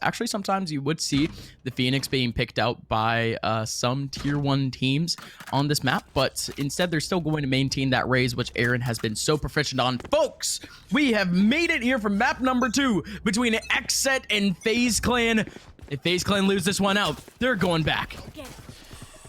Actually, sometimes you would see the Phoenix being picked out by some tier 1 teams on this map, but instead they're still going to maintain that Raze, which Aaron has been so proficient on. Folks, we have made it here from map number 2 between XSET and Faze Clan. If Faze Clan lose this one out, they're going back.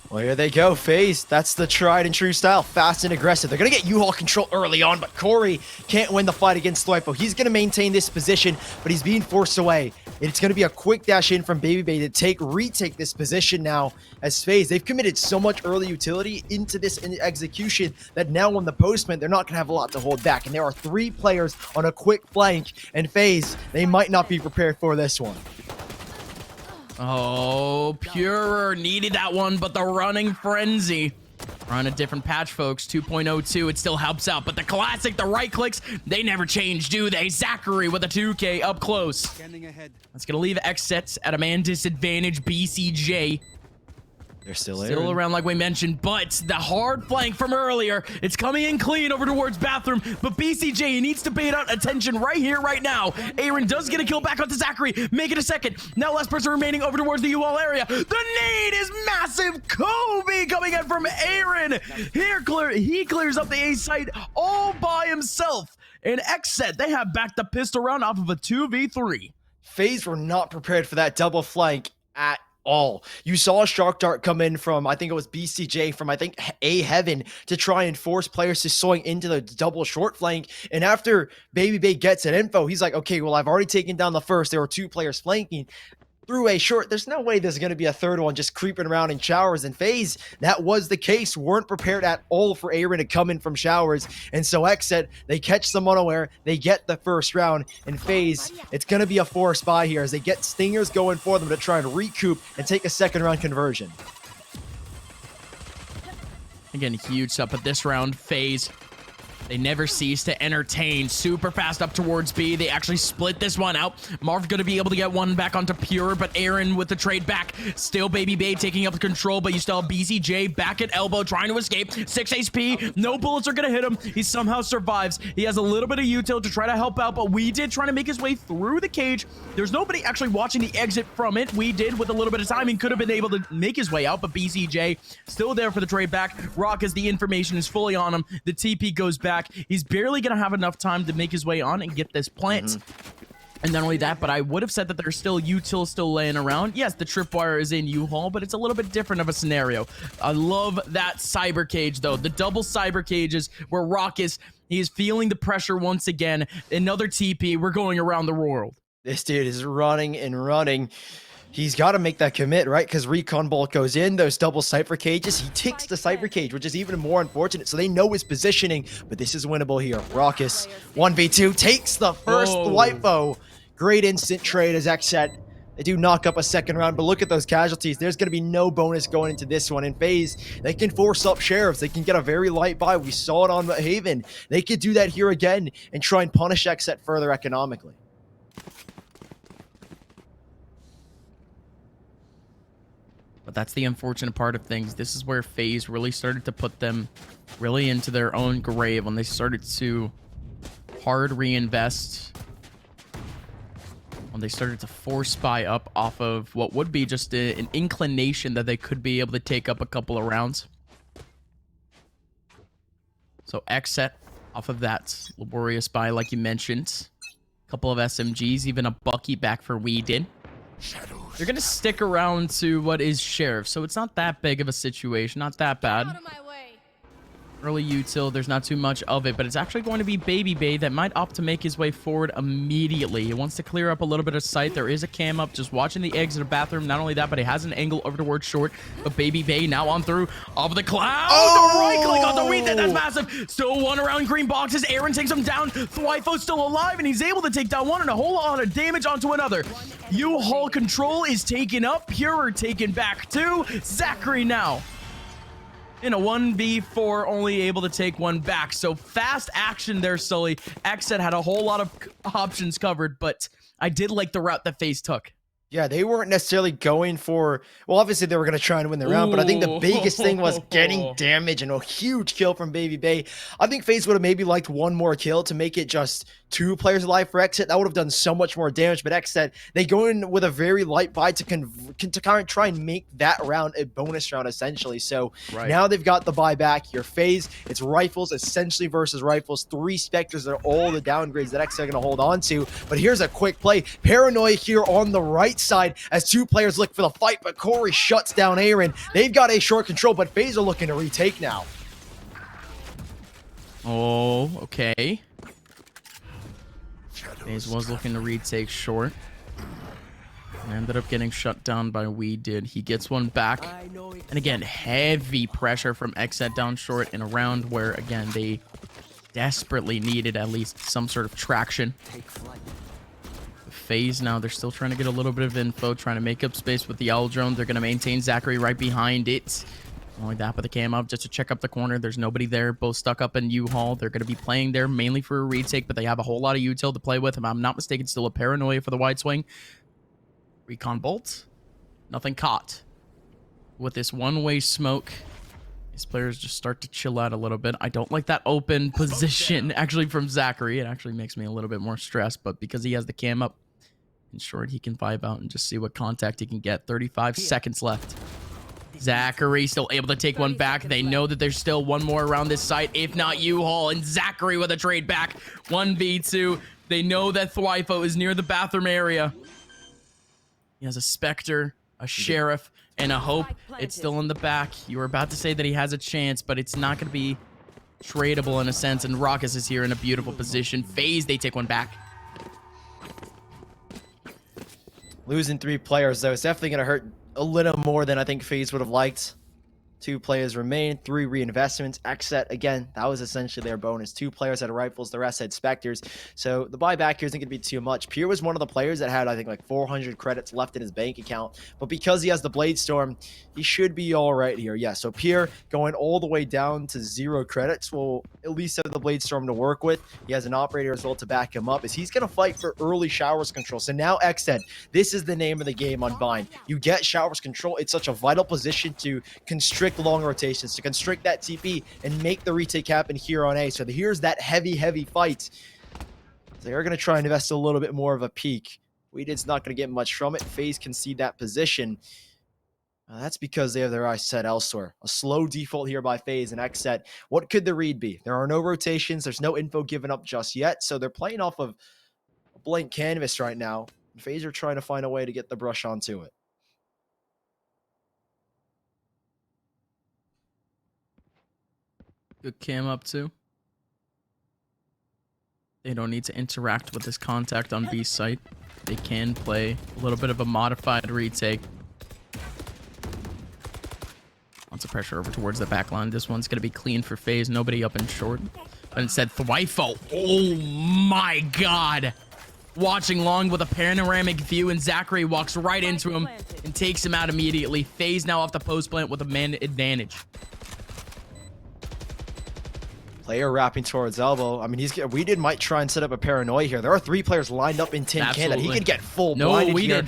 Well, here they go, Faze. That's the tried and true style, fast and aggressive. They're going to get U-Haul control early on, but Corey can't win the fight against Thwipo. He's going to maintain this position, but he's being forced away. It's going to be a quick dash in from Baby to retake this position now as Faze. They've committed so much early utility into this execution that now on the postman, they're not going to have a lot to hold back. And there are 3 players on a quick flank, and Faze, they might not be prepared for this one. Oh, Purer needed that one, but the running frenzy. We're on a different patch, folks. 2.02, it still helps out, but the classic, the right clicks, they never change, do they? Zachary with a 2K up close. That's gonna leave XSET at a man disadvantage. BCJ. They're still around like we mentioned, but the hard flank from earlier, it's coming in clean over towards bathroom, but BCJ, he needs to bait out attention right here, right now. Aaron does get a kill back onto Zachary, make it a second. Now last person remaining over towards the UL area. The nade is massive. Kobe coming in from Aaron. He clears up the A site all by himself. And XSET, they have backed the pistol round off of a 2v3. Faze were not prepared for that double flank at all. You saw a Shark Dart come in from, I think it was BCJ from, I think, A Heaven to try and force players to swing into the double short flank. And after Baby Bay gets an info, he's like, okay, well, I've already taken down the first. There were 2 players flanking through a short. There's no way there's going to be a third one just creeping around in showers. And Faze, that was the case. Weren't prepared at all for Aaron to come in from showers. And so XSET, they catch them unaware. They get the first round. And Faze, it's going to be a forced buy here as they get Stingers going for them to try and recoup and take a second round conversion. Again, huge up at this round. Faze, they never cease to entertain. Super fast up towards B. They actually split this one out. Marv going to be able to get one back onto Pure, but Aaron with the trade back. Still Baby Bay taking up the control, but you still have BCJ back at elbow trying to escape. 6 HP. No bullets are going to hit him. He somehow survives. He has a little bit of util to try to help out, but We did trying to make his way through the cage. There's nobody actually watching the exit from it. We did with a little bit of timing could have been able to make his way out, but BCJ still there for the trade back. Rock, as the information is fully on him. The TP goes back. He's barely going to have enough time to make his way on and get this plant. And not only that, but I would have said that there's still util still laying around. Yes, the tripwire is in U-Haul, but it's a little bit different of a scenario. I love that cyber cage, though. The double cyber cages where Rock is, he is feeling the pressure once again. Another TP. We're going around the world. This dude is running and running. He's got to make that commit, right? Because Recon Bolt goes in, those double Cypher cages. He takes the Cypher cage, which is even more unfortunate. So they know his positioning, but this is winnable here. Raucus, 1v2, takes the first Thwipo. Great instant trade as XSET. They do knock up a second round, but look at those casualties. There's going to be no bonus going into this one. In Faze, they can force up Sheriffs. They can get a very light buy. We saw it on Haven. They could do that here again and try and punish XSET further economically. But that's the unfortunate part of things. This is where Faze really started to put them really into their own grave when they started to hard reinvest. When they started to force buy up off of what would be just an inclination that they could be able to take up a couple of rounds. So XSET off of that laborious buy, like you mentioned. A couple of SMGs, even a Bucky back for Weedin. They're going to stick around to what is Sheriff, so it's not that big of a situation, not that bad. Early util, there's not too much of it, but it's actually going to be Baby Bay that might opt to make his way forward immediately. He wants to clear up a little bit of sight. There is a cam up just watching the exit of bathroom. Not only that, but he has an angle over towards short, but Baby Bay now on through of the cloud. The right click on the weed, that's massive. Still one around green boxes. Aaron takes him down. Thwifo's still alive, and he's able to take down one and a whole lot of damage onto another. U-Haul control is taken up. Pure taken back too. Zachary now in a 1v4, only able to take one back. So fast action there, Sully. XSET had a whole lot of options covered, but I did like the route that Faze took. Yeah, they weren't necessarily going for, well, obviously they were going to try and win the round, but I think the biggest thing was getting damage and a huge kill from Baby Bay. I think Faze would have maybe liked one more kill to make it just 2 players alive for XSET. That would have done so much more damage, but XSET, they go in with a very light buy to kind of try and make that round a bonus round, essentially. So now they've got the buy back here. Faze, it's rifles, essentially versus rifles. 3 Spectres are all the downgrades that XSET are going to hold on to. But here's a quick play. Paranoia here on the right side as 2 players look for the fight, but Corey shuts down Aaron. They've got a short control, but Faze are looking to retake now. Oh, okay. Faze was looking to retake short. And ended up getting shut down by We Did. He gets one back. And again, heavy pressure from XSET down short in a round where, again, they desperately needed at least some sort of traction. Faze now, they're still trying to get a little bit of info, trying to make up space with the Owl Drone. They're going to maintain Zachary right behind it. Not only that, but the cam up just to check up the corner. There's nobody there. Both stuck up in U-Haul. They're going to be playing there mainly for a retake, but they have a whole lot of util to play with. If I'm not mistaken, still a Paranoia for the wide swing. Recon bolt. Nothing caught. With this one-way smoke, these players just start to chill out a little bit. I don't like that open position, actually, from Zachary. It actually makes me a little bit more stressed, but because he has the cam up, in short, he can vibe out and just see what contact he can get. 35 seconds left. Zachary still able to take one back. They know that there's still one more around this site, if not U-Haul, and Zachary with a trade back. 1v2. They know that Thwifo is near the bathroom area. He has a Spectre, a Sheriff, and a Hope. It's still in the back. You were about to say that he has a chance, but it's not going to be tradable in a sense, and Raucus is here in a beautiful position. Faze, they take one back. Losing 3 players, though, it's definitely going to hurt a little more than I think Faze would have liked. 2 players remain, 3 reinvestments. XSET, again, that was essentially their bonus. 2 players had rifles, the rest had Spectres. So the buyback here isn't going to be too much. Pierre was one of the players that had, I think, like 400 credits left in his bank account. But because he has the Blade Storm, he should be all right here. Yeah, so Pierre going all the way down to 0 credits will at least have the Blade Storm to work with. He has an operator as well to back him up as he's going to fight for early Showers control. So now XSET, this is the name of the game on Vine. You get Showers control. It's such a vital position to constrict long rotations, to constrict that TP and make the retake happen here on A. So here's that heavy fight. They are going to try and invest a little bit more of a peak. Weedid's not going to get much from it. Faze can see that position. That's because they have their eyes set elsewhere. A slow default here by Faze and XSET. What could the read be? There are no rotations. There's no info given up just yet. So they're playing off of a blank canvas right now. Faze are trying to find a way to get the brush onto it. Good cam up too. They don't need to interact with this contact on B site. They can play a little bit of a modified retake. Lots of pressure over towards the back line. This one's going to be clean for Faze. Nobody up in short. But instead, Thwifo. Oh my god. Watching long with a panoramic view, and Zachary walks right into him and takes him out immediately. Faze now off the post plant with a man advantage. Player wrapping towards elbow. I mean, Weedid might try and set up a paranoia here. There are 3 players lined up in tin can that he could get full blinded here.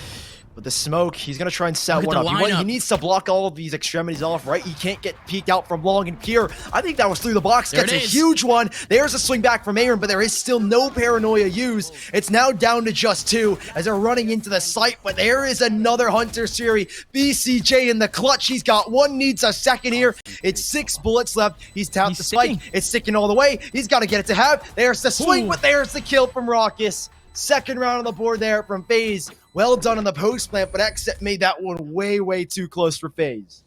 With the smoke, he's going to try and set one up. He needs to block all of these extremities off, right? He can't get peeked out from long and Pierre. I think that was through the box. Gets a huge one. There's a swing back from Aaron, but there is still no paranoia used. It's now down to just 2 as they're running into the site, but there is another Hunter Siri. BCJ in the clutch. He's got 1, needs a second here. It's 6 bullets left. He's tapped the spike. It's sticking all the way. He's got to get it to have. There's the swing, but there's the kill from Raucus. Second round on the board there from Faze. Well done on the post plant, but XSET made that one way too close for Faze.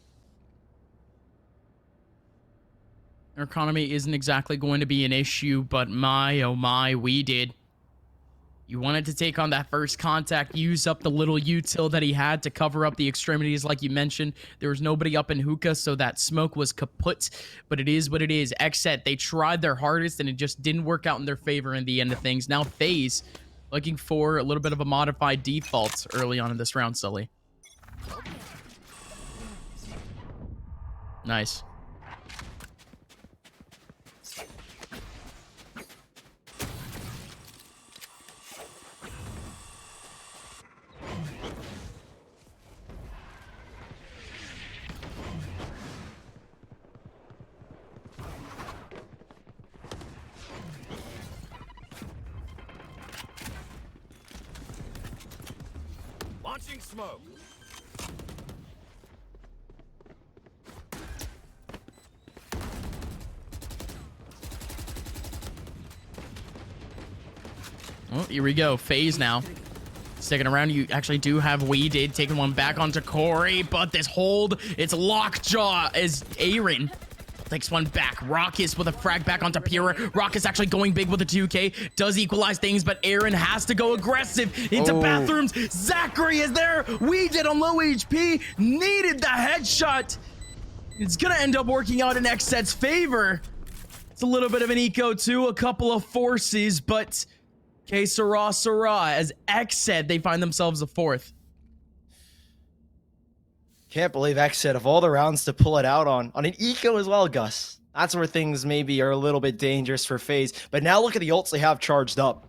Their economy isn't exactly going to be an issue, but my, oh my, we did. You wanted to take on that first contact, use up the little util that he had to cover up the extremities like you mentioned. There was nobody up in hookah, so that smoke was kaput, but it is what it is. XSET, they tried their hardest, and it just didn't work out in their favor in the end of things. Now Faze looking for a little bit of a modified default early on in this round, Sully. Nice. Oh, here we go. Faze now. Sticking around, you actually do have We Did taking one back onto Corey, but this hold, it's lockjaw as Aaron takes one back. Raucus with a frag back onto Pura. Raucus actually going big with a 2K. Does equalize things, but Aaron has to go aggressive into bathrooms. Zachary is there. We Did on low HP. Needed the headshot. It's going to end up working out in XSET's favor. It's a little bit of an eco too. A couple of forces, but... Okay, Sarah, as XSET, they find themselves a 4th. Can't believe XSET of all the rounds to pull it out on an eco as well, Gus. That's where things maybe are a little bit dangerous for Faze. But now look at the ults they have charged up.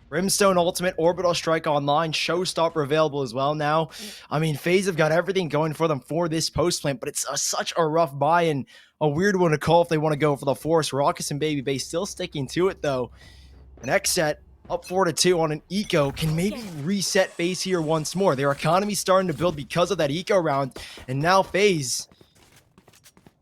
Brimstone Ultimate, Orbital Strike online, Showstopper available as well now. I mean, Faze have got everything going for them for this post plant, but it's such a rough buy and a weird one to call if they want to go for the Force. Raucus and Baby Bay still sticking to it, though. And XSET up 4-2 on an eco can maybe reset Faze here once more. Their economy's starting to build because of that eco round. And now Faze,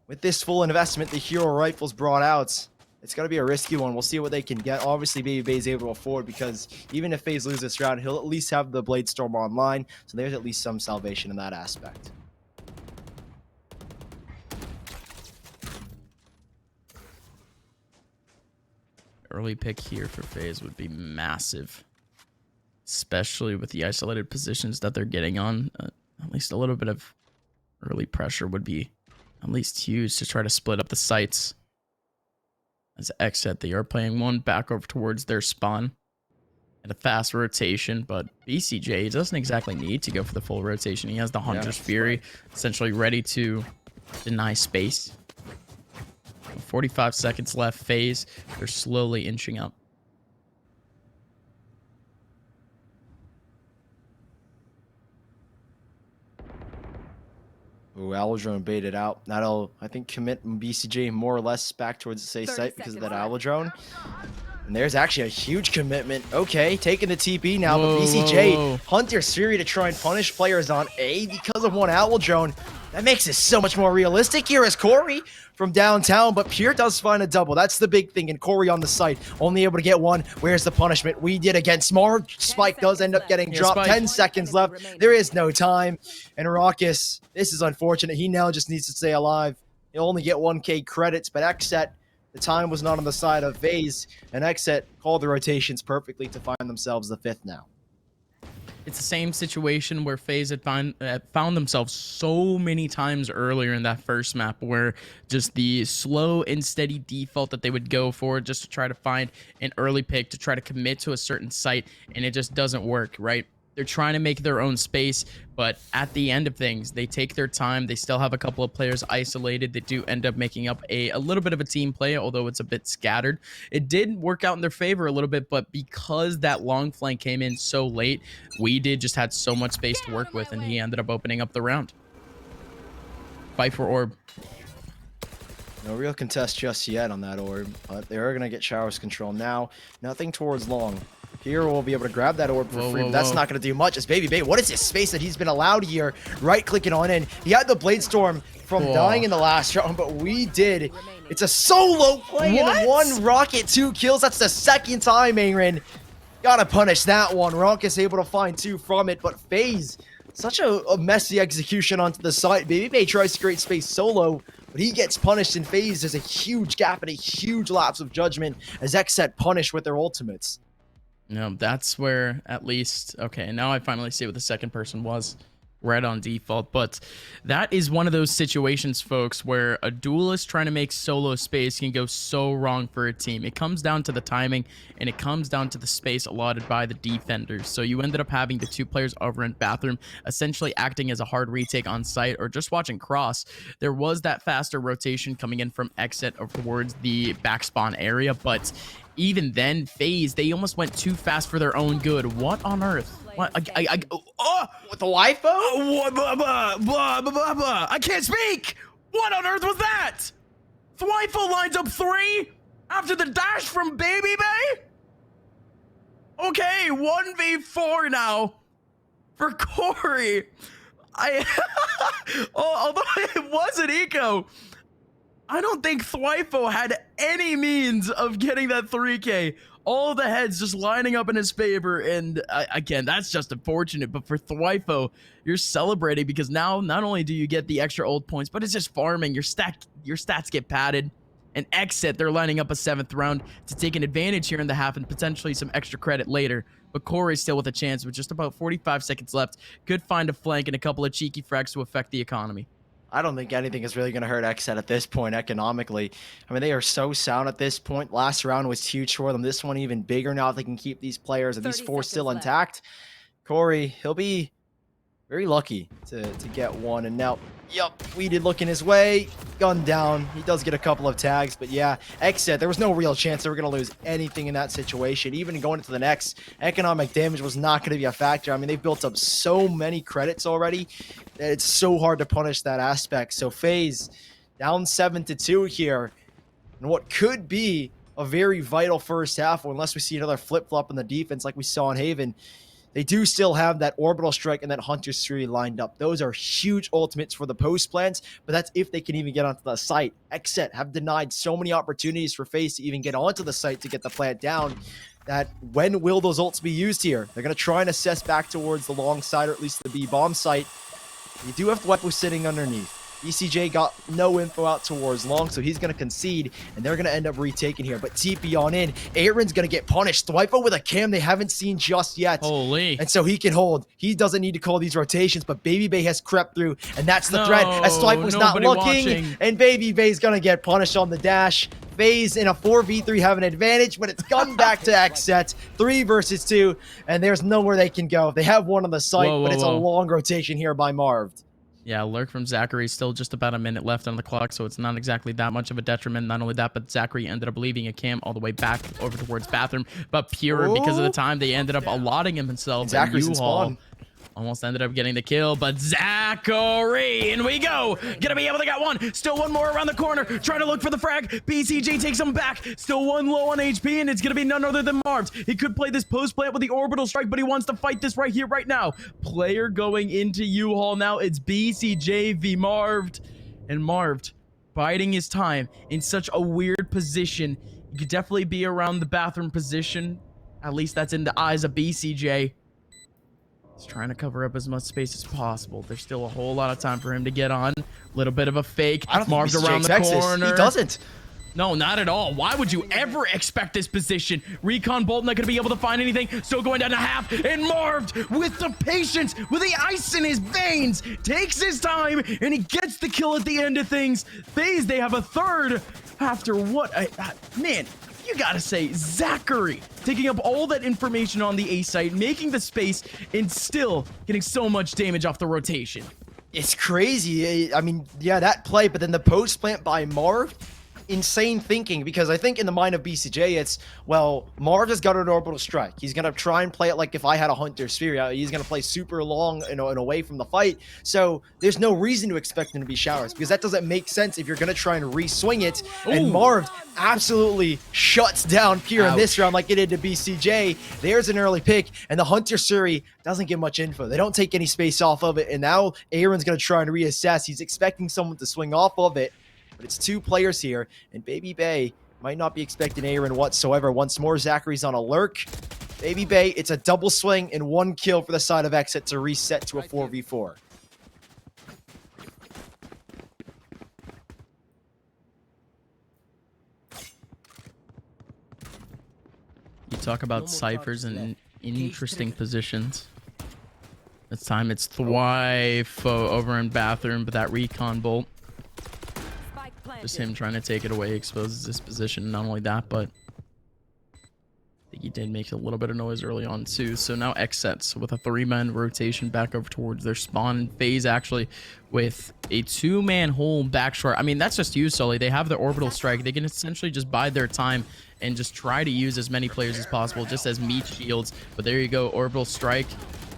with this full investment, the hero rifles brought out, it's going to be a risky one. We'll see what they can get. Obviously, Baby Bay is able to afford because even if Faze loses this round, he'll at least have the Blade Storm online. So there's at least some salvation in that aspect. Early pick here for Faze would be massive, especially with the isolated positions that they're getting on. At least a little bit of early pressure would be at least huge to try to split up the sites. As XSET, they are playing one back over towards their spawn at a fast rotation, but BCJ doesn't exactly need to go for the full rotation. He has the Hunter's Fury essentially ready to deny space. 45 seconds left. Faze, they're slowly inching up. Ooh, Alodrone baited out. That'll, I think, commit BCJ more or less back towards the safe site because of that Alodrone. And there's actually a huge commitment. Okay, taking the TP now, but BCJ Hunter's Fury to try and punish players on A because of one Alodrone. That makes it so much more realistic here as Corey from downtown, but Pure does find a double. That's the big thing, and Corey on the site, only able to get one. Where's the punishment? We did against Marv. Spike does end up getting dropped. Spike. 10 seconds left. There is no time. And Raucus, this is unfortunate. He now just needs to stay alive. He'll only get 1K credits, but XSET, the time was not on the side of Faze, and XSET called the rotations perfectly to find themselves the 5th now. It's the same situation where Faze had found themselves so many times earlier in that first map where just the slow and steady default that they would go for just to try to find an early pick to try to commit to a certain site, and it just doesn't work, right? They're trying to make their own space, but at the end of things, they take their time. They still have a couple of players isolated that do end up making up a little bit of a team play, although it's a bit scattered. It did work out in their favor a little bit, but because that long flank came in so late, We Did just had so much space to work with, and he ended up opening up the round. Fight for orb. No real contest just yet on that orb, but they are going to get Shower's control now. Nothing towards long. Here we'll be able to grab that orb for free, but that's not going to do much. As Baby Bay, what is this space that he's been allowed here? Right-clicking on in. He had the Blade Storm from dying in the last round, but We Did. It's a solo play and 1 rocket, 2 kills. That's the 2nd time, Aaron. Gotta punish that one. Raucus able to find 2 from it, but Faze, such a messy execution onto the side. Baby Bay tries to create space solo, but he gets punished, and Faze. There's a huge gap and a huge lapse of judgment as XSET punish with their ultimates. No, that's where at least, okay, now I finally see what the second person was right on default, but that is one of those situations, folks, where a duelist trying to make solo space can go so wrong for a team. It comes down to the timing, and it comes down to the space allotted by the defenders. So you ended up having the 2 players over in bathroom essentially acting as a hard retake on site, or just watching cross. There was that faster rotation coming in from XSET over towards the back spawn area, but even then, Faze, they almost went too fast for their own good. What on earth? What? With the Wi-Fi? I can't speak! What on earth was that? Thwifo lines up 3 after the dash from Baby Bay? Okay, 1v4 now. for Corey. Although it was an eco, I don't think Thwifo had any means of getting that 3K. All the heads just lining up in his favor, and again, that's just unfortunate. But for Thwifo, you're celebrating because now not only do you get the extra ult points, but it's just farming. Your stats get padded. And XSET, they're lining up a 7th round to take an advantage here in the half and potentially some extra credit later. But Corey's still with a chance with just about 45 seconds left. Could find a flank and a couple of cheeky frags to affect the economy. I don't think anything is really going to hurt XSET at this point economically. I mean, they are so sound at this point. Last round was huge for them. This one even bigger now if they can keep these players and these 4 still intact. Corey, he'll be very lucky to get one. And now, Weeded looking his way. Gun down. He does get a couple of tags, but yeah, XSET, there was no real chance they were going to lose anything in that situation. Even going into the next, economic damage was not going to be a factor. I mean, they've built up so many credits already that it's so hard to punish that aspect. So Faze down 7-2 here. And what could be a very vital first half, unless we see another flip-flop in the defense like we saw in Haven. They do still have that Orbital Strike and that Hunter's Fury lined up. Those are huge ultimates for the post plans, but that's if they can even get onto the site. XSET have denied so many opportunities for Faze to even get onto the site to get the plant down that when will those ults be used here? They're going to try and assess back towards the long side, or at least the B bomb site. You do have Thwifo sitting underneath. BCJ got no info out towards long, so he's going to concede, and they're going to end up retaking here. But TP on in. Aaron's going to get punished. Thwifo with a cam they haven't seen just yet. Holy. And so he can hold. He doesn't need to call these rotations, but Baby Bay has crept through, and that's the threat. As Thwifo's not looking, and Baby Bay's going to get punished on the dash. Faze in a 4v3 have an advantage, but it's come back to XSET. 3 versus 2, and there's nowhere they can go. They have one on the site, but it's a long rotation here by Marv. Yeah, lurk from Zachary. Still just about a minute left on the clock, so it's not exactly that much of a detriment. Not only that, but Zachary ended up leaving a cam all the way back over towards bathroom. But Pure, because of the time, they ended up allotting himself. Zachary's in spawn. Almost ended up getting the kill, but Zachary, in we go. Gonna be able to get one. Still one more around the corner. Trying to look for the frag. BCJ takes him back. Still one low on HP, and it's gonna be none other than Marv. He could play this post plant with the orbital strike, but he wants to fight this right here, right now. Player going into U-Haul now. It's BCJ v Marv. And Marv biding his time in such a weird position. He could definitely be around the bathroom position. At least that's in the eyes of BCJ. He's trying to cover up as much space as possible. There's still a whole lot of time for him to get on. A little bit of a fake. Marv's around the corner. He doesn't. No, not at all. Why would you ever expect this position? Recon Bolt not going to be able to find anything. Still going down to half. And Marv, with the patience, with the ice in his veins, takes his time, and he gets the kill at the end of things. Faze, they have a third after what? Man, you gotta say, Zachary taking up all that information on the A site, making the space, and still getting so much damage off the rotation. It's crazy. I mean, yeah, that play, but then the post plant by Marv, insane thinking, because I think in the mind of BCJ, it's, well, Marv has got an orbital strike. He's going to try and play it like if I had a Hunter Sphere. He's going to play super long and away from the fight. So there's no reason to expect him to be showers, because that doesn't make sense if you're going to try and re-swing it. Ooh. And Marv absolutely shuts down Pure in this round like it did to BCJ. There's an early pick, and the Hunter Suri doesn't get much info. They don't take any space off of it, and now Aaron's going to try and reassess. He's expecting someone to swing off of it, but it's 2 players here, and Baby Bay might not be expecting Aaron whatsoever. Once more, Zachary's on a lurk. Baby Bay, it's a double swing and 1 kill for the side of XSET to reset to a 4v4. You talk about ciphers and interesting positions. This time it's Thwifo over in bathroom, but that recon bolt, just him trying to take it away, exposes his position. Not only that, but I think he did make a little bit of noise early on too. So now XSET with a 3-man rotation back over towards their spawn, and Faze actually with a 2-man hole back short. I mean, that's just you, Sully. They have the orbital strike. They can essentially just bide their time and just try to use as many players as possible, just as meat shields. But there you go, orbital strike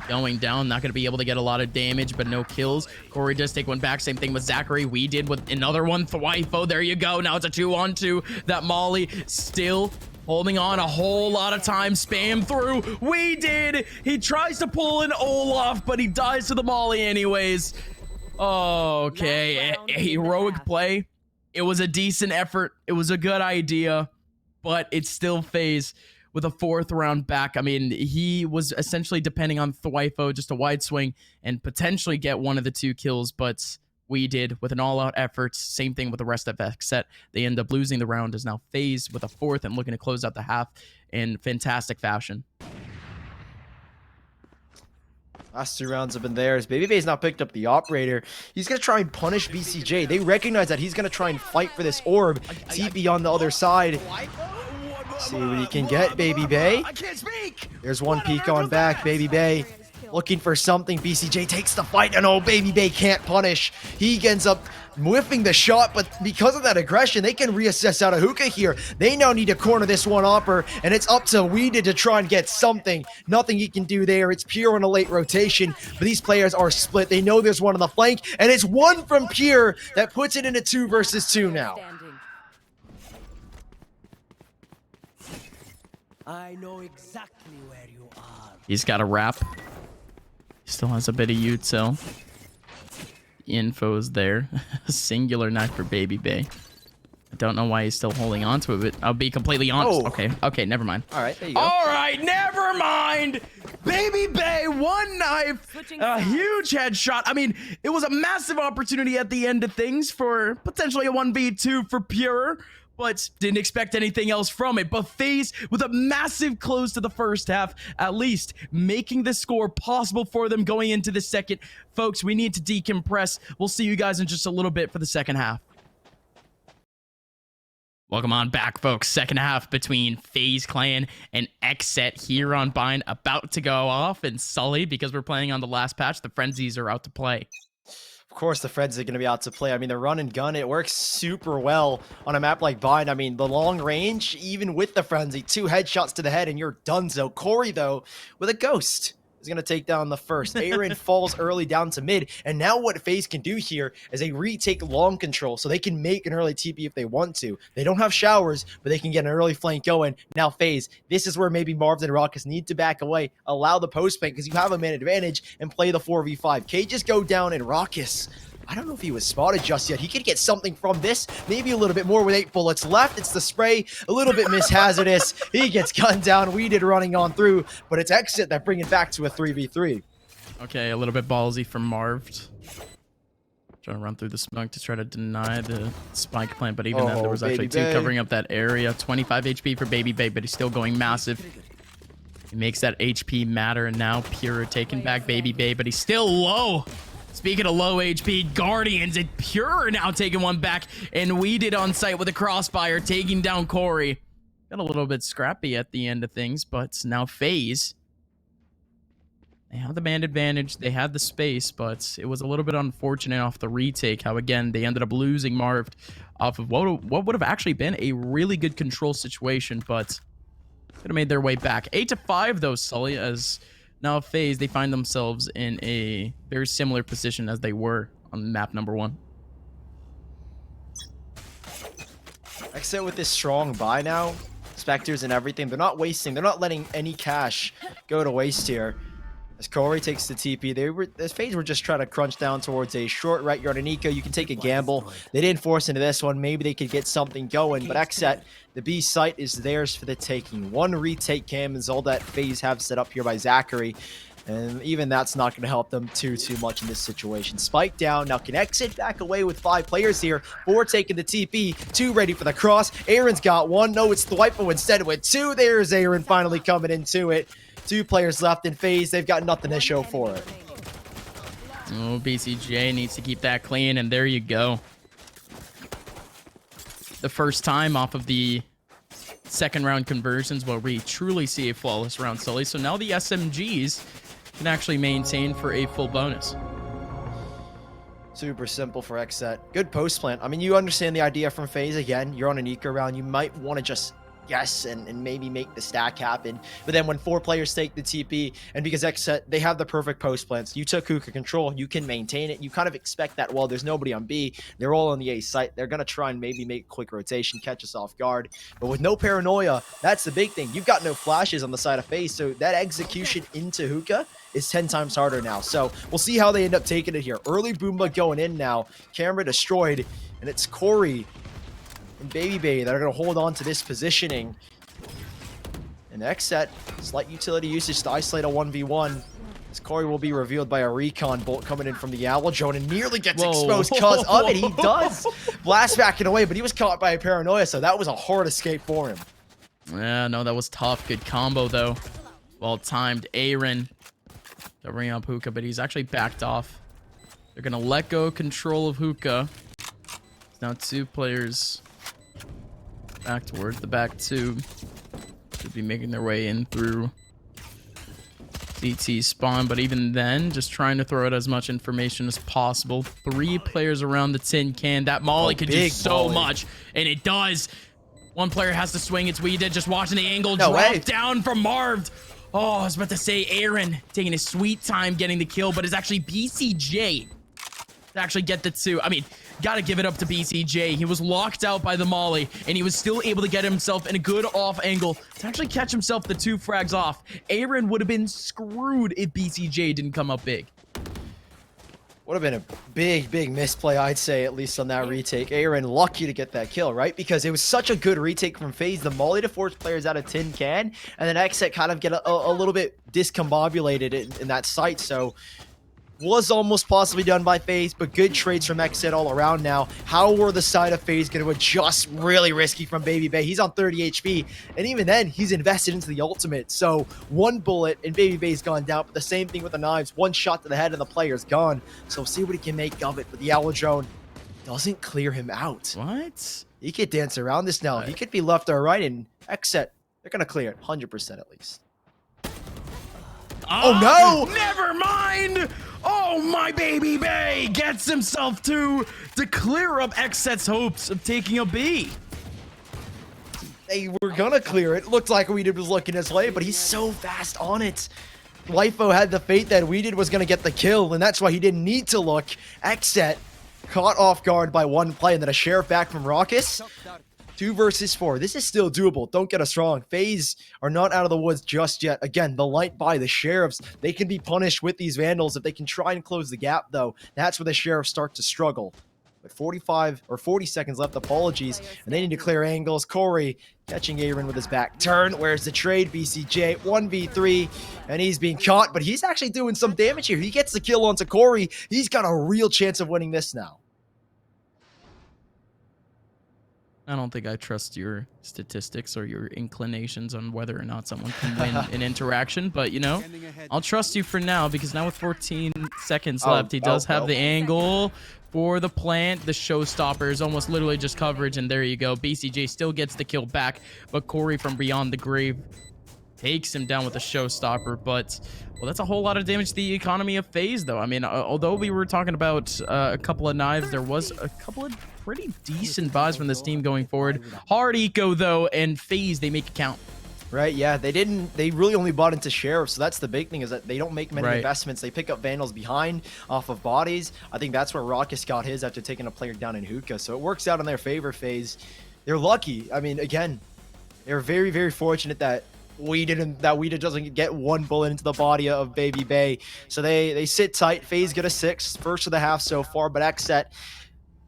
going down. Not going to be able to get a lot of damage, but no kills. Corey does take one back. Same thing with Zachary. We did with another one. Thwifo, there you go. Now it's a 2-on-2. That Molly still Holding on a whole lot of time. Spam through. We did. He tries to pull an Olaf, but he dies to the molly anyways. Okay. A heroic play. It was a decent effort. It was a good idea, but it's still Faze with a 4th round back. I mean, he was essentially depending on Thwifo, just a wide swing, and potentially get one of the 2 kills, but we did with an all-out effort. Same thing with the rest of XSET. They end up losing the round as now Faze with a 4th and looking to close out the half in fantastic fashion. Last 2 rounds have been theirs. BabyBay's not picked up the operator. He's going to try and punish BCJ. They recognize that he's going to try and fight for this orb. TP on the other side. See what he can get, BabyBay. There's one peek on back. BabyBay looking for something. BCJ takes the fight, and oh, BabyBay can't punish. He ends up whiffing the shot, but because of that aggression, they can reassess out a hookah here. They now need to corner this one upper, and it's up to Weeded to try and get something. Nothing he can do there. It's Pure on a late rotation, but these players are split. They know there's one on the flank, and it's one from Pure that puts it into 2 versus 2 now. I know exactly where you are. He's got a wrap. He still has a bit of util. Info is there. Singular knife for BabyBay. I don't know why he's still holding on to it, but I'll be completely honest. Oh. Okay, never mind. All right, there you go. All right, never mind. BabyBay, 1 knife, a huge headshot. I mean, it was a massive opportunity at the end of things for potentially a 1v2 for Pure, but didn't expect anything else from it. But Faze with a massive close to the first half, at least making the score possible for them going into the second. Folks, we need to decompress. We'll see you guys in just a little bit for the second half. Welcome on back, folks. Second half between Faze Clan and XSET here on Bind, about to go off. And Sully, because we're playing on the last patch, the Frenzies are out to play. Of course, the Frenzies are going to be out to play. I mean, the run and gun, it works super well on a map like Bind. I mean, the long range, even with the Frenzy, 2 headshots to the head and you're donezo. Corey, though, with a ghost, is going to take down the first. Aaron falls early down to mid, and now what Faze can do here is they retake long control, so they can make an early TP if they want to. They don't have showers, but they can get an early flank going. Now Faze, this is where maybe Marvs and Raucus need to back away, allow the post flank, because you have a man advantage, and play the 4v5. Cages go down, and Raucus, I don't know if he was spotted just yet. He could get something from this, maybe a little bit more with 8 bullets left. It's the spray, a little bit mishazardous. He gets gunned down. We did running on through, but it's XSET that bring it back to a 3v3. Okay, a little bit ballsy from Marv. Trying to run through the smoke to try to deny the spike plant, but even then there was actually 2 covering up that area. 25 HP for BabyBay, but he's still going massive. He makes that HP matter, and now Pure taking back BabyBay, but he's still low. Speaking of low HP, Guardians and Pure now taking one back, and we did on site with a crossfire, taking down Corey. Got a little bit scrappy at the end of things, but now Faze, they have the man advantage, they had the space, but it was a little bit unfortunate off the retake, how again, they ended up losing Marv off of what would have actually been a really good control situation, but could have made their way back. 8-5 though, Sully, as now Faze, they find themselves in a very similar position as they were on map number 1. XSET with this strong buy now, Spectres and everything, they're not wasting, they're not letting any cash go to waste here. As Corey takes the TP, as Faze were just trying to crunch down towards a short right. You're on an eco, you can take a gamble. They didn't force into this one. Maybe they could get something going, but XSET, the B site is theirs for the taking. 1 retake cam is all that Faze have set up here by Zachary, and even that's not going to help them too much in this situation. Spike down, now can XSET back away with 5 players here. 4 taking the TP, 2 ready for the cross. Aaron's got 1, no, it's Thwifo instead with 2. There's Aaron finally coming into it. 2 players left in Faze. They've got nothing to show for it. Oh, BCJ needs to keep that clean, and there you go. The first time off of the second round conversions where we truly see a flawless round, Sully. So now the SMGs can actually maintain for a full bonus. Super simple for XSET. Good post plant. I mean, you understand the idea from Faze. Again, you're on an eco round. You might want to just guess and maybe make the stack happen. But then when 4 players take the TP, and because XSET, they have the perfect post plans. You took hookah control, you can maintain it. You kind of expect that, well, there's nobody on B. They're all on the A site. They're going to try and maybe make a quick rotation, catch us off guard. But with no paranoia, that's the big thing. You've got no flashes on the side of Faze, so that execution into hookah is 10 times harder now. So we'll see how they end up taking it here. Early Boomba going in now. Camera destroyed, and it's Corey and Baby Bay that are going to hold on to this positioning. And XSET, slight utility usage to isolate a 1v1. As Corey will be revealed by a recon bolt coming in from the Owl Drone and nearly gets exposed because of it. He does blast backing away, but he was caught by a paranoia, so that was a hard escape for him. Yeah, no, that was tough. Good combo, though. Well timed. Aaron covering up hookah, but he's actually backed off. They're going to let go control of hookah. Now 2 players back towards the back 2. Should be making their way in through CT spawn, but even then, just trying to throw out as much information as possible. 3 players around the tin can. That molly could do so much, and it does. 1 player has to swing. It's We Did. Just watching the angle drop down from Marv. Oh, I was about to say Aaron taking his sweet time getting the kill, but it's actually BCJ to actually get the 2. I mean, gotta give it up to BCJ. He was locked out by the molly, and he was still able to get himself in a good off angle to actually catch himself the 2 frags off. Aaron would have been screwed if BCJ didn't come up big. Would have been a big misplay, I'd say, at least on that retake. Aaron lucky to get that kill, right? Because it was such a good retake from Faze. The molly to force players out of tin can, and then XSET kind of get a little bit discombobulated in that site. So was almost possibly done by Faze, but good trades from XSET all around now. How were the side of Faze going to adjust? Really risky from Baby Bay. He's on 30 HP, and even then, he's invested into the ultimate. So 1 bullet, and Baby Bay's gone down, but the same thing with the knives. 1 shot to the head, and the player's gone. So we'll see what he can make of it, but the Owl Drone doesn't clear him out. What? He could dance around this now. He could be left or right, and XSET, they're going to clear it, 100% at least. Oh, no! Never mind! Oh, my Baby Bay gets himself to clear up XSET's hopes of taking a B. They were gonna clear it. Looked like We Did was looking his way, but he's so fast on it. Lifo had the fate that We Did was gonna get the kill, and that's why he didn't need to look. XSET caught off guard by 1 play, and then a sheriff back from Raucus. 2 versus 4. This is still doable. Don't get us wrong. Faze are not out of the woods just yet. Again, the light by the sheriffs. They can be punished with these vandals if they can try and close the gap, though. That's where the sheriffs start to struggle. But 45 or 40 seconds left. Apologies. And they need to clear angles. Corey catching Aaron with his back turn. Where's the trade? BCJ 1v3. And he's being caught, but he's actually doing some damage here. He gets the kill onto Corey. He's got a real chance of winning this now. I don't think I trust your statistics or your inclinations on whether or not someone can win an interaction, but you know, I'll trust you for now because now with 14 seconds left, he does have the angle for the plant. The showstopper is almost literally just coverage, and there you go. BCJ still gets the kill back, but Corey from beyond the grave takes him down with a showstopper. But well, that's a whole lot of damage to the economy of Faze, though. I mean, although we were talking about a couple of knives, there was a couple of pretty decent buys from this team going forward. Hard eco, though, and Faze, they make it count. Right, yeah, they really only bought into sheriffs, so that's the big thing, is that they don't make many investments. They pick up vandals behind off of bodies. I think that's where Raucus got his after taking a player down in hookah, so it works out in their favor. Faze, they're lucky. I mean, again, they're very fortunate that We Did doesn't get 1 bullet into the body of Baby Bay, so they sit tight. Faze get a 6, first of the half so far, but XSET,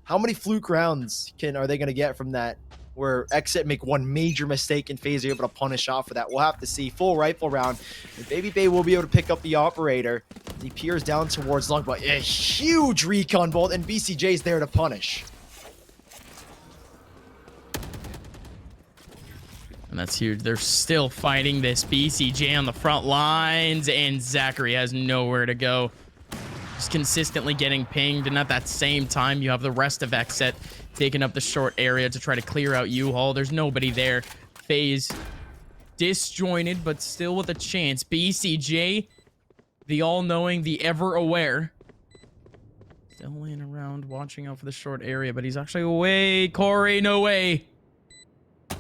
how many fluke rounds are they going to get from that, where XSET make 1 major mistake and Faze are able to punish off for that? We'll have to see. Full rifle round. And Baby Bay will be able to pick up the operator. He peers down towards long, but a huge recon bolt, and BCJ's there to punish. And that's huge. They're still fighting this. BCJ on the front lines, and Zachary has nowhere to go. Just consistently getting pinged, and at that same time, you have the rest of XSET taking up the short area to try to clear out U-Haul. There's nobody there. Faze disjointed, but still with a chance. BCJ, the all-knowing, the ever-aware, still laying around, watching out for the short area, but he's actually away. Corey, no way.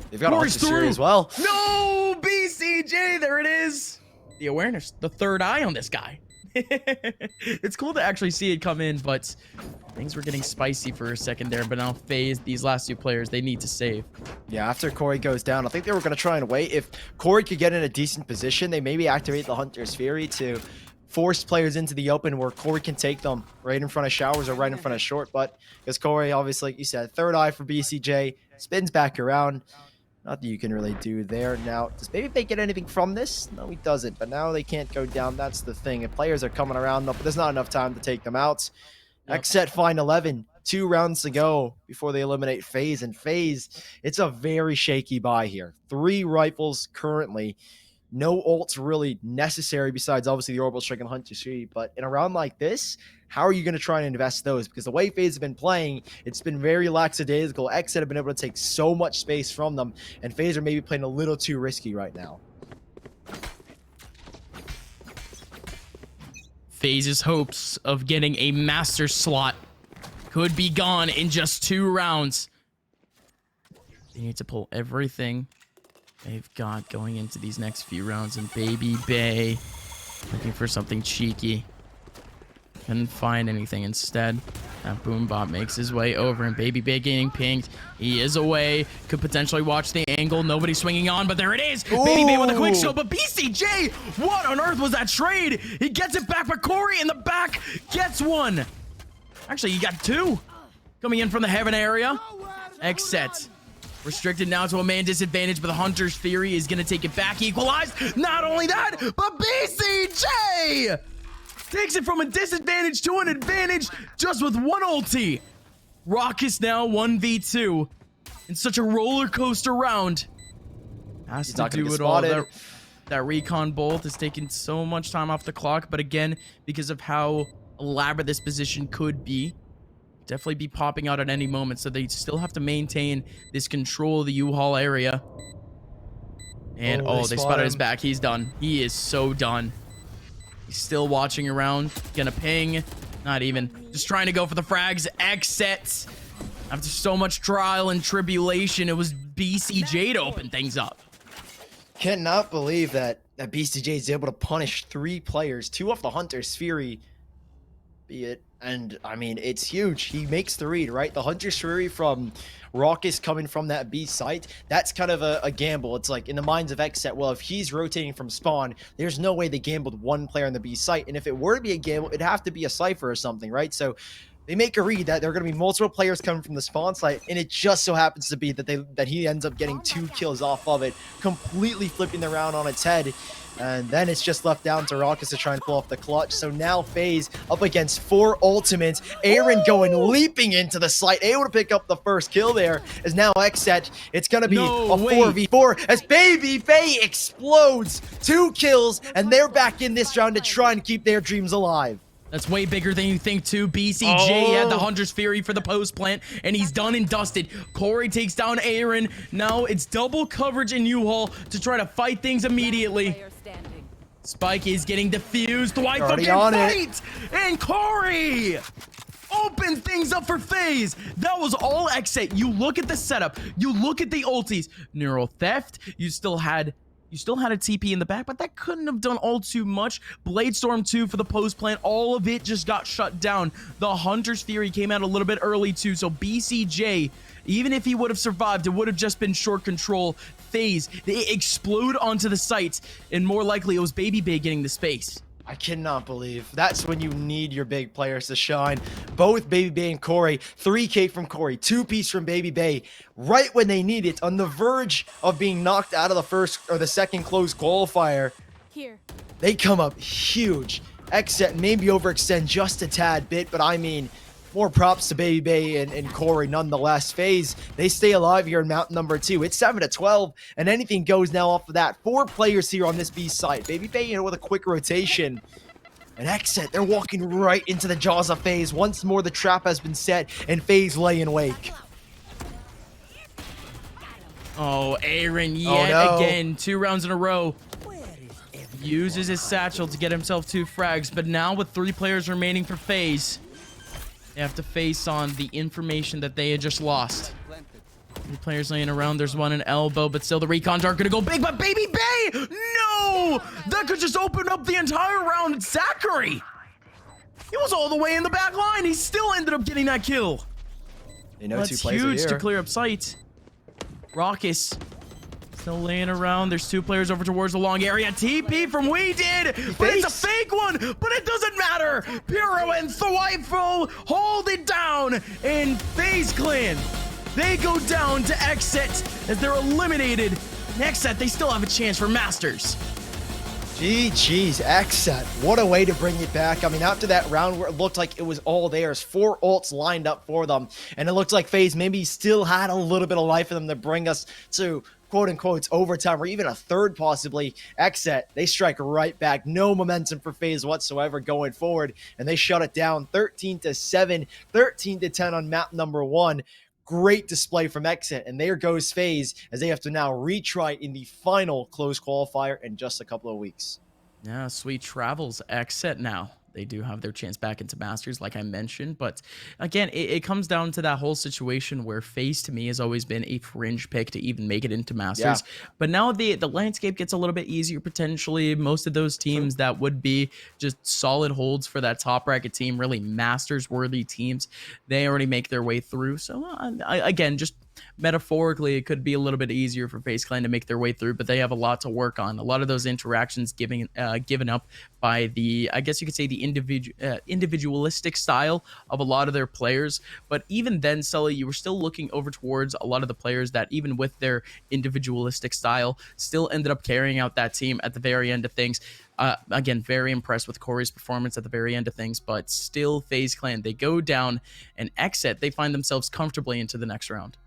They've got Corey's Artistry through. as well. No, BCJ, there it is. The awareness, the third eye on this guy. It's cool to actually see it come in, but things were getting spicy for a second there. But now Faze, these last two players, they need to save. Yeah, after Corey goes down, I think they were going to try and wait. If Corey could get in a decent position, they maybe activate the Hunter's Fury to force players into the open where Corey can take them right in front of Showers or right in front of Short. But because Corey, obviously, like you said, third eye for BCJ, spins back around. Nothing you can really do there. Now, does Baby get anything from this? No, he doesn't. But now they can't go down. That's the thing. If players are coming around, but there's not enough time to take them out. Yep. XSET find 11. 2 rounds to go before they eliminate Faze. And Faze, it's a very shaky buy here. 3 rifles currently. No ults really necessary besides obviously the Orbital Strike and Hunt to Shoot. But in a round like this, how are you going to try and invest those? Because the way Faze have been playing, it's been very lackadaisical. XSET have been able to take so much space from them, and Faze are maybe playing a little too risky right now. Faze's hopes of getting a master slot could be gone in just 2 rounds. They need to pull everything they've got going into these next few rounds, and Baby Bay looking for something cheeky. Couldn't find anything. Instead, that Boombot makes his way over, and Baby Bay getting pinged. He is away. Could potentially watch the angle. Nobody swinging on, but there it is. Ooh. Baby Bay with a quick show, but BCJ, what on earth was that trade? He gets it back, but Corey in the back gets one. Actually, he got 2 coming in from the heaven area. XSET restricted now to a man disadvantage, but the Hunter's Fury is going to take it back. Equalized. Not only that, but BCJ takes it from a disadvantage to an advantage just with 1 ulti. Raucous now 1v2 in such a roller coaster round. Has to do it all. That recon bolt is taking so much time off the clock, but again, because of how elaborate this position could be, definitely be popping out at any moment, so they still have to maintain this control of the U-Haul area. And they spotted his back. He's done. He is so done. He's still watching around. Gonna ping. Not even. Just trying to go for the frags. XSET. After so much trial and tribulation, it was BCJ to open things up. Cannot believe that BCJ is able to punish 3 players, 2 off the Hunter's Fury. Be it. And, I mean, it's huge. He makes the read, right? The Hunter's Fury from Raucous coming from that B site, that's kind of a gamble. It's like, in the minds of XSET, well, if he's rotating from spawn, there's no way they gambled 1 player on the B site. And if it were to be a gamble, it'd have to be a Cypher or something, right? So they make a read that there are going to be multiple players coming from the spawn site, and it just so happens to be that he ends up getting 2 kills off of it, completely flipping the round on its head. And then it's just left down to Raucous to try and pull off the clutch. So now Faze up against 4 ultimates. Aaron going leaping into the site, able to pick up the first kill there. As now XSET, it's going to be a 4v4 as Baby Bay explodes. 2 kills, and they're back in this round to try and keep their dreams alive. That's way bigger than you think, too. BCJ had the Hunter's Fury for the post plant, and he's done and dusted. Corey takes down Aaron. Now it's double coverage in U-Haul to try to fight things immediately. Spike is getting defused. Why fucking fight? And Corey open things up for Faze. That was all XSET. You look at the setup. You look at the ultis. Neural Theft. You still had a TP in the back, but that couldn't have done all too much. Bladestorm 2 for the post plant. All of it just got shut down. The Hunter's Fury came out a little bit early too, so BCJ, even if he would have survived, it would have just been short control. Faze, they explode onto the sites, and more likely it was Baby Bay getting the space. I cannot believe. That's when you need your big players to shine. Both Baby Bay and Corey. 3K from Corey, 2-piece from Baby Bay. Right when they need it, on the verge of being knocked out of the first or the second closed qualifier. Here. They come up huge. XSET maybe overextend just a tad bit, but I mean, more props to Baby Bay and Corey nonetheless. Faze, they stay alive here in mountain number 2. It's 7-12, and anything goes now off of that. 4 players here on this B side. Baby Bay, with a quick rotation. And XSET, they're walking right into the jaws of Faze. Once more, the trap has been set, and Faze lay in wake. Oh, Aaron yet again. 2 rounds in a row. Uses his satchel to get himself 2 frags, but now with 3 players remaining for Faze, they have to face on the information that they had just lost. The players laying around. There's one in elbow, but still the recons aren't gonna go big. But Baby Bay, no, that could just open up the entire round. Zachary, he was all the way in the back line. He still ended up getting that kill. They know That's two plays huge here. to clear up sight. Raucus still laying around. There's 2 players over towards the long area. TP from We Did, but it's a fake one, but it doesn't matter. Puro and Thwifo hold it down, and FaZe Clan, they go down to XSET as they're eliminated. Next set, they still have a chance for Masters. GG's, XSET. What a way to bring it back. I mean, after that round where it looked like it was all theirs, 4 ults lined up for them, and it looked like FaZe maybe still had a little bit of life in them to bring us to quote-unquote overtime or even a third possibly. XSET, they strike right back. No momentum for FaZe whatsoever going forward, and they shut it down 13-7, 13-10 on map number 1. Great display from XSET, and there goes FaZe as they have to now retry in the final close qualifier in just a couple of weeks. Yeah, sweet travels. XSET now. They do have their chance back into Masters, like I mentioned. But again, it comes down to that whole situation where FaZe, to me, has always been a fringe pick to even make it into Masters. Yeah. But now the landscape gets a little bit easier, potentially. Most of those teams that would be just solid holds for that top bracket team, really Masters-worthy teams, they already make their way through. So, again, just metaphorically, it could be a little bit easier for FaZe Clan to make their way through, but they have a lot to work on. A lot of those interactions given up by the, I guess you could say, the individualistic style of a lot of their players. But even then, Sully, you were still looking over towards a lot of the players that, even with their individualistic style, still ended up carrying out that team at the very end of things. Again, very impressed with Corey's performance at the very end of things, but still FaZe Clan, they go down, and XSET, they find themselves comfortably into the next round.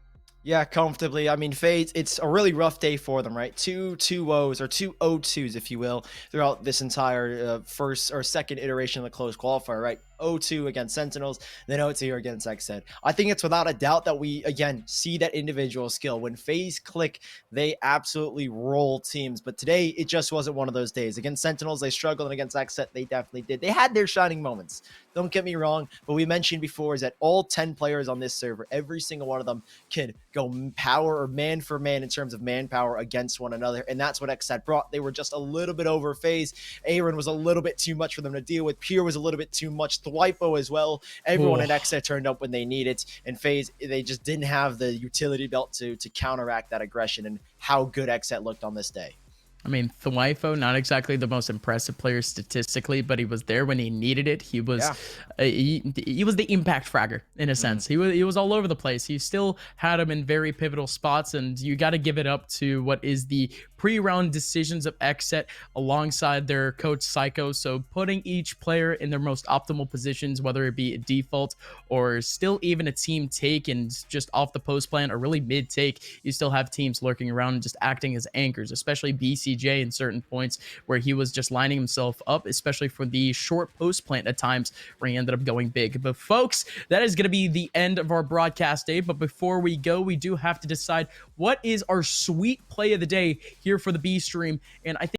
Yeah, comfortably. I mean, FaZe, it's a really rough day for them, right? 2 2-0s or 2 0-2s, if you will, throughout this entire first or second iteration of the closed qualifier, right? 0-2 against Sentinels, then 0-2 against XSET. I think it's without a doubt that we, again, see that individual skill. When FaZe click, they absolutely roll teams. But today, it just wasn't one of those days. Against Sentinels, they struggled, and against XSET, they definitely did. They had their shining moments. Don't get me wrong, but we mentioned before is that all 10 players on this server, every single one of them can go power or man for man in terms of manpower against one another, and that's what XSET brought. They were just a little bit over FaZe. Aaron was a little bit too much for them to deal with. Pure was a little bit too much. Thwifo as well. Everyone at XSET turned up when they needed, and FaZe, they just didn't have the utility belt to counteract that aggression, and how good XSET looked on this day. I mean, Thwifo, not exactly the most impressive player statistically, but he was there when he needed it. He was he was the impact fragger in a sense. He was all over the place. He still had him in very pivotal spots, and you got to give it up to what is the pre-round decisions of XSET alongside their coach Psycho. So putting each player in their most optimal positions, whether it be a default or still even a team take and just off the post plan or really mid take, you still have teams lurking around and just acting as anchors, especially BCJ in certain points where he was just lining himself up, especially for the short post plant at times where he ended up going big. But folks, that is going to be the end of our broadcast day. But before we go, we do have to decide what is our sweet play of the day here for the B stream. And I think